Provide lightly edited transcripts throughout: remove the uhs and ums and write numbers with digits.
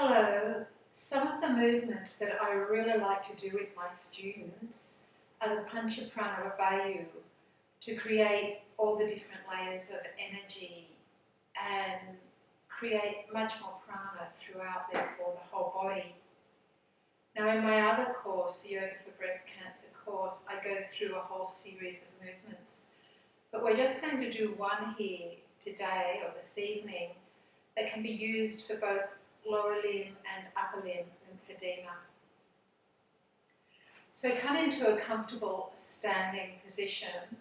Hello. Some of the movements that I really like to do with my students are the Panchaprana or vayu, to create all the different layers of energy and create much more prana throughout, therefore, the whole body. Now, in my other course, the Yoga for Breast Cancer course, I go through a whole series of movements. But we're just going to do one here today or this evening that can be used for both lower limb and upper limb lymphedema. So come into a comfortable standing position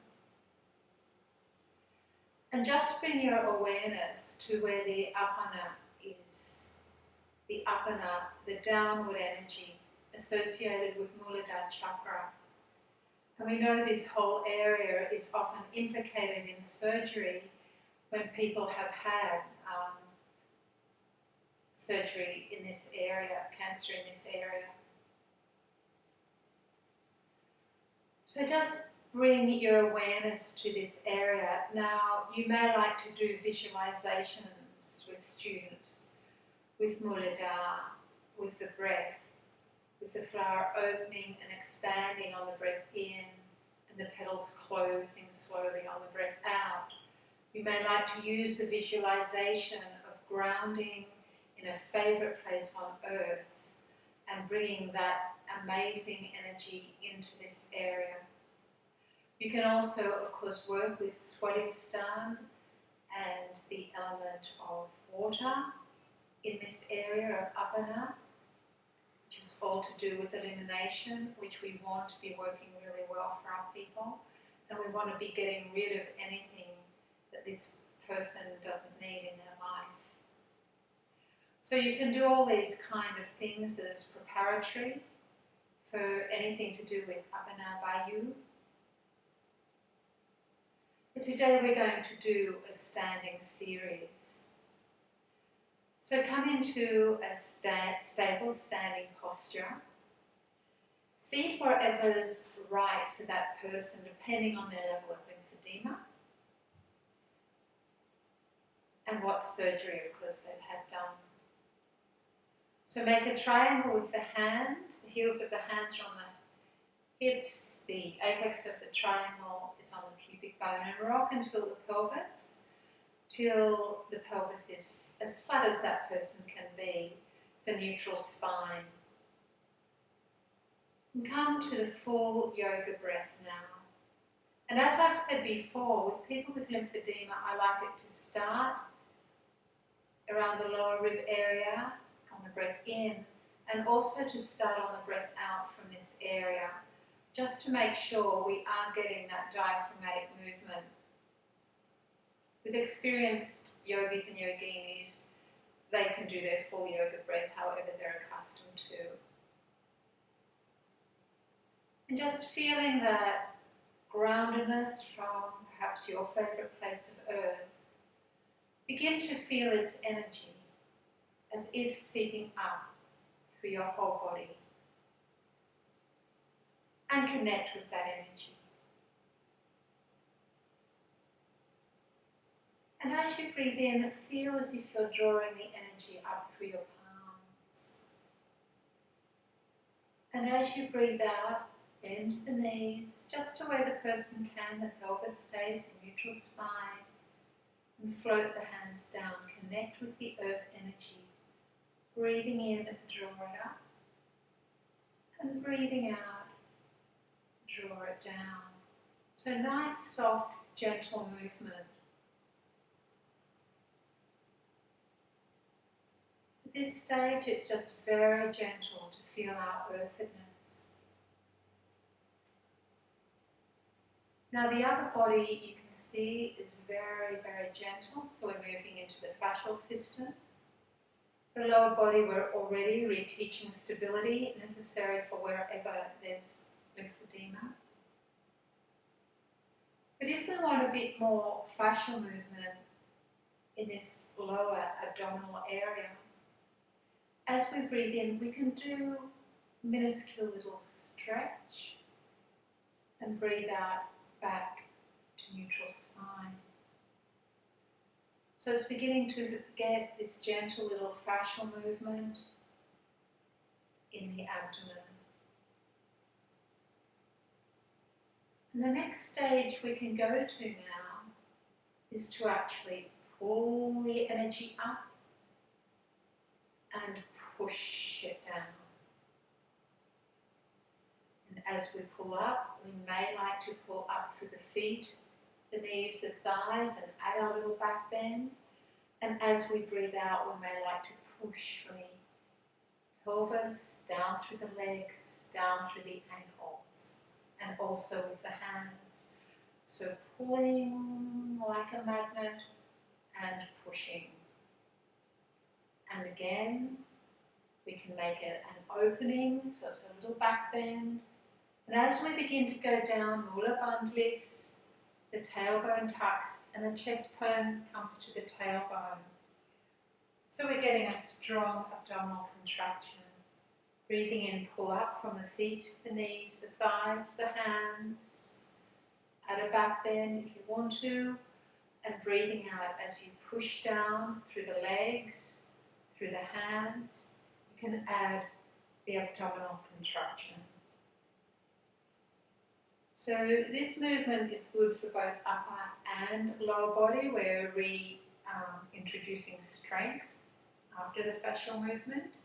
and just bring your awareness to where the Apana is. The Apana, the downward energy associated with Muladhara chakra. And we know this whole area is often implicated in surgery when people have had surgery in this area, cancer in this area. So just bring your awareness to this area. Now, you may like to do visualizations with students, with Muladhara, with the breath, with the flower opening and expanding on the breath in and the petals closing slowly on the breath out. You may like to use the visualization of grounding in a favourite place on earth and bringing that amazing energy into this area. You can also, of course, work with Swadhisthana and the element of water in this area of Apana, which is all to do with elimination, which we want to be working really well for our people, and we want to be getting rid of anything that this person doesn't need in their life. So you can do all these kind of things as preparatory for anything to do with Apana vayu. But today we're going to do a standing series. So come into a stable standing posture. Feet wherever's right for that person, depending on their level of lymphedema and what surgery, of course, they've had done. So make a triangle with the hands. The heels of the hands are on the hips. The apex of the triangle is on the pubic bone. And rock until the pelvis, till the pelvis is as flat as that person can be for neutral spine. And come to the full yoga breath now. And as I've said before, with people with lymphedema, I like it to start around the lower rib area on the breath in, and also to start on the breath out from this area, just to make sure we are getting that diaphragmatic movement. With experienced yogis and yoginis, they can do their full yoga breath however they're accustomed to. And just feeling that groundedness from perhaps your favourite place of earth, begin to feel its energy as if seeping up through your whole body, and connect with that energy. And as you breathe in, feel as if you're drawing the energy up through your palms. And as you breathe out, bend the knees just to where the person can, the pelvis stays in neutral spine, and float the hands down. Connect with the earth energy. Breathing in, draw it up, and breathing out, draw it down. So nice, soft, gentle movement. At this stage, it's just very gentle to feel our earthiness. Now the upper body, you can see, is very, very gentle, so we're moving into the fascial system. The lower body, we're already reteaching stability necessary for wherever there's lymphedema. But if we want a bit more fascial movement in this lower abdominal area, as we breathe in, we can do minuscule little stretch and breathe out back to neutral spine. So So it's beginning to get this gentle little fascial movement in the abdomen. And the next stage we can go to now is to actually pull the energy up and push it down. And as we pull up, we may like to pull up through the feet, the knees, the thighs, and add our little back bend. And as we breathe out, we may like to push from the pelvis down through the legs, down through the ankles, and also with the hands. So pulling like a magnet and pushing. And again, we can make it an opening, so it's a little back bend. And as we begin to go down, Mula Bandha lifts, the tailbone tucks, and the chest bone comes to the tailbone. So we're getting a strong abdominal contraction. Breathing in, pull up from the feet, the knees, the thighs, the hands. Add a back bend if you want to. And breathing out as you push down through the legs, through the hands. You can add the abdominal contraction. So this movement is good for both upper and lower body. We're reintroducing strength after the fascial movement.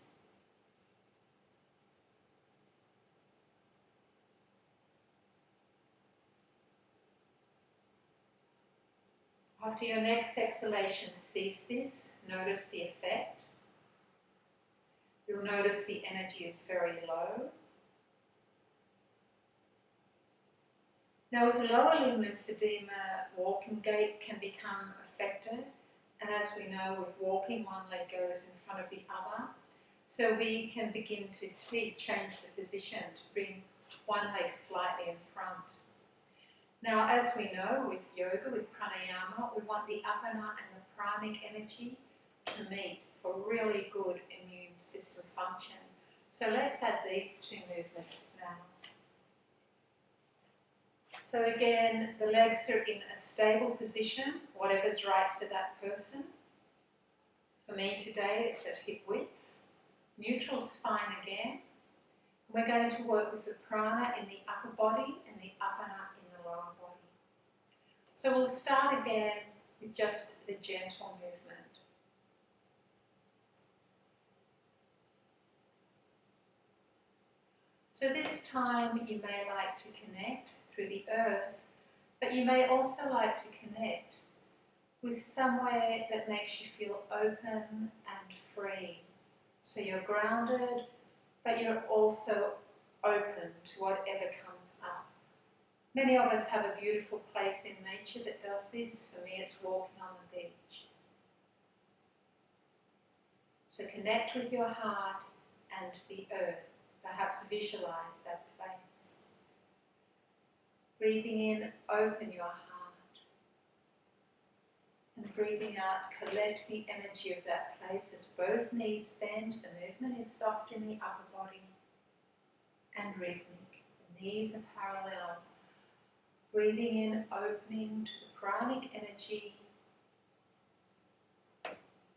After your next exhalation, cease this. Notice the effect. You'll notice the energy is very low. Now with lower limb lymphedema, walking gait can become affected. And as we know, with walking, one leg goes in front of the other. So we can begin to change the position to bring one leg slightly in front. Now, as we know, with yoga, with pranayama, we want the apana and the pranic energy to meet for really good immune system function. So let's add these two movements now. So again, the legs are in a stable position, whatever's right for that person. For me today, it's at hip width. Neutral spine again. We're going to work with the prana in the upper body and the apana in the lower body. So we'll start again with just the gentle movement. So this time you may like to connect through the earth, but you may also like to connect with somewhere that makes you feel open and free. So you're grounded, but you're also open to whatever comes up. Many of us have a beautiful place in nature that does this. For me, it's walking on the beach. So connect with your heart and the earth. Perhaps visualize that place. Breathing in, open your heart. And breathing out, collect the energy of that place as both knees bend. The movement is soft in the upper body and rhythmic. The knees are parallel. Breathing in, opening to the pranic energy.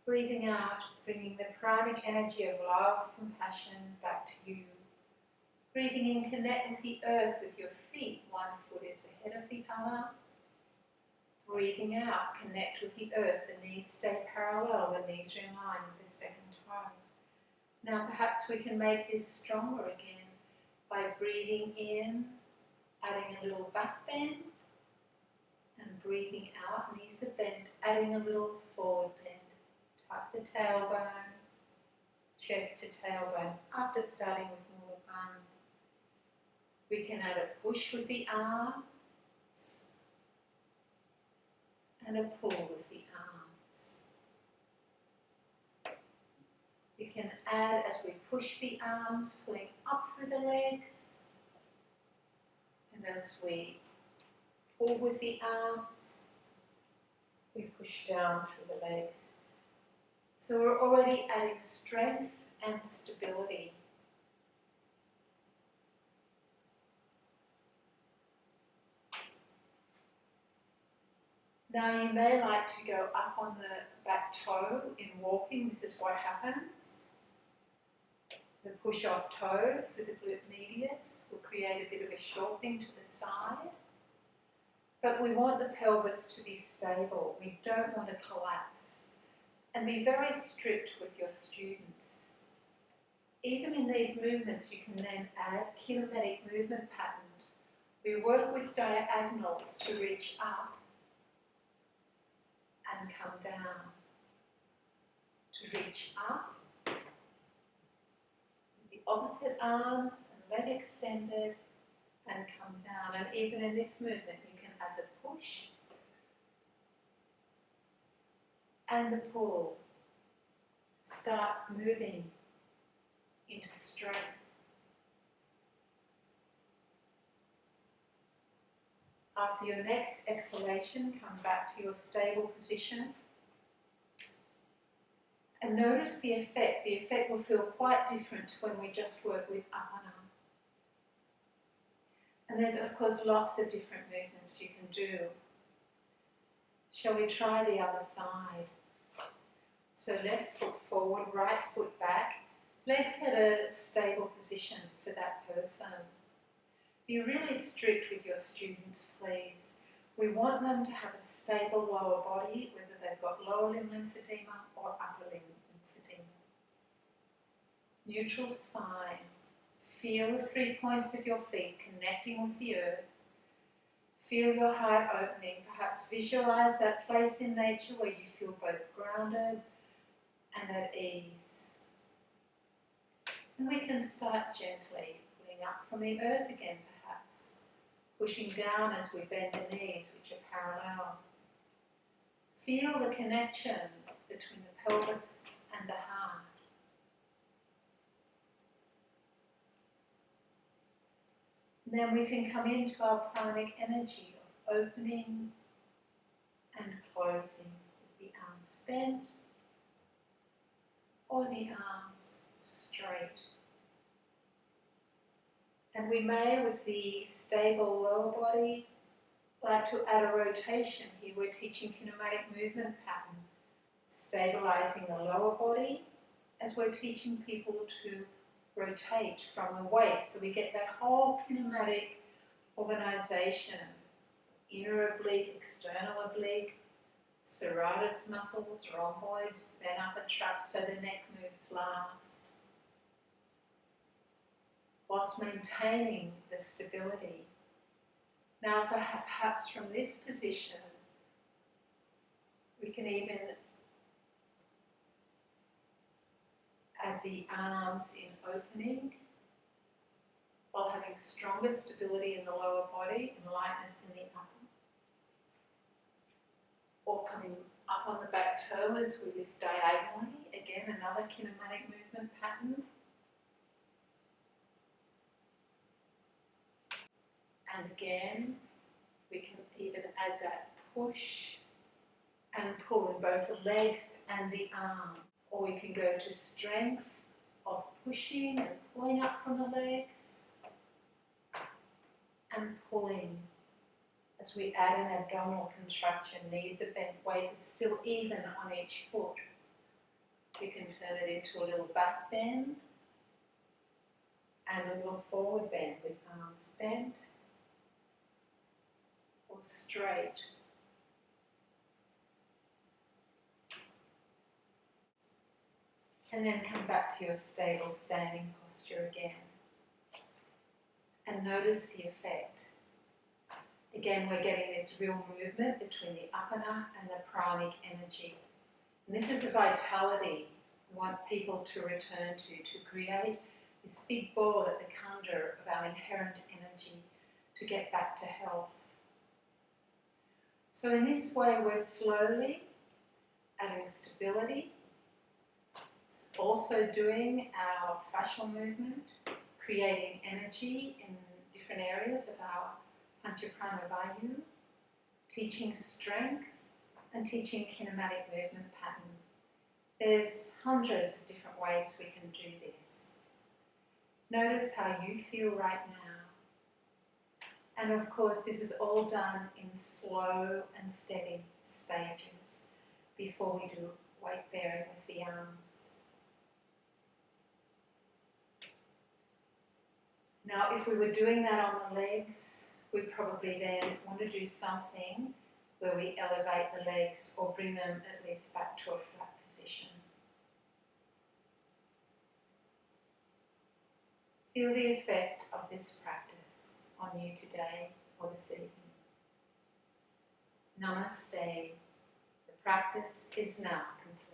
Breathing out, bringing the pranic energy of love, compassion back to you. Breathing in, connect with the earth with your feet. One foot is ahead of the other. Breathing out, connect with the earth. The knees stay parallel, the knees are in line with the second toe. Now perhaps we can make this stronger again by breathing in, adding a little back bend, and breathing out, knees are bent, adding a little forward bend. Tuck the tailbone, chest to tailbone, after starting with Mula Bandha. We can add a push with the arms and a pull with the arms. We can add, as we push the arms, pulling up through the legs, and as we pull with the arms, we push down through the legs. So we're already adding strength and stability. Now you may like to go up on the back toe in walking. This is what happens. The push-off toe through the glute medius will create a bit of a shortening to the side. But we want the pelvis to be stable. We don't want to collapse. And be very strict with your students. Even in these movements, you can then add kinematic movement patterns. We work with diagonals to reach up and come down. To reach up, the opposite arm and leg extended, and come down. And even in this movement, you can add the push and the pull. Start moving into strength. After your next exhalation, come back to your stable position. And notice the effect. The effect will feel quite different when we just work with Apana. And there's, of course, lots of different movements you can do. Shall we try the other side? So left foot forward, right foot back. Legs at a stable position for that person. Be really strict with your students, please. We want them to have a stable lower body, whether they've got lower limb lymphedema or upper limb lymphedema. Neutral spine. Feel the 3 points of your feet connecting with the earth. Feel your heart opening. Perhaps visualize that place in nature where you feel both grounded and at ease. And we can start gently, pulling up from the earth again perhaps, pushing down as we bend the knees, which are parallel. Feel the connection between the pelvis and the heart. And then we can come into our pranic energy of opening and closing with the arms bent or the arms straight. And we may, with the stable lower body, like to add a rotation. Here we're teaching kinematic movement pattern, stabilizing the lower body as we're teaching people to rotate from the waist. So we get that whole kinematic organization, inner oblique, external oblique, serratus muscles, rhomboids, then upper traps, so the neck moves last, whilst maintaining the stability. Now perhaps from this position, we can even add the arms in opening while having stronger stability in the lower body and lightness in the upper. Or coming up on the back toe as we lift diagonally. Again, another kinematic movement pattern. And again, we can even add that push and pull in both the legs and the arm. Or we can go to strength of pushing and pulling up from the legs and pulling as we add an abdominal contraction. Knees are bent, weight is still even on each foot. We can turn it into a little back bend and a little forward bend with arms bent or straight. And then come back to your stable standing posture again. And notice the effect. Again, we're getting this real movement between the apana and the pranic energy. And this is the vitality we want people to return to create this big ball at the kanda of our inherent energy to get back to health. So in this way, we're slowly adding stability, also doing our fascial movement, creating energy in different areas of our Panchaprana vayu, teaching strength and teaching kinematic movement pattern. There's hundreds of different ways we can do this. Notice how you feel right now. And of course, this is all done in slow and steady stages. before we do weight bearing with the arms. Now, if we were doing that on the legs, we'd probably then want to do something where we elevate the legs or bring them at least back to a flat position. Feel the effect of this practice on you today or this evening. Namaste. The practice is now complete.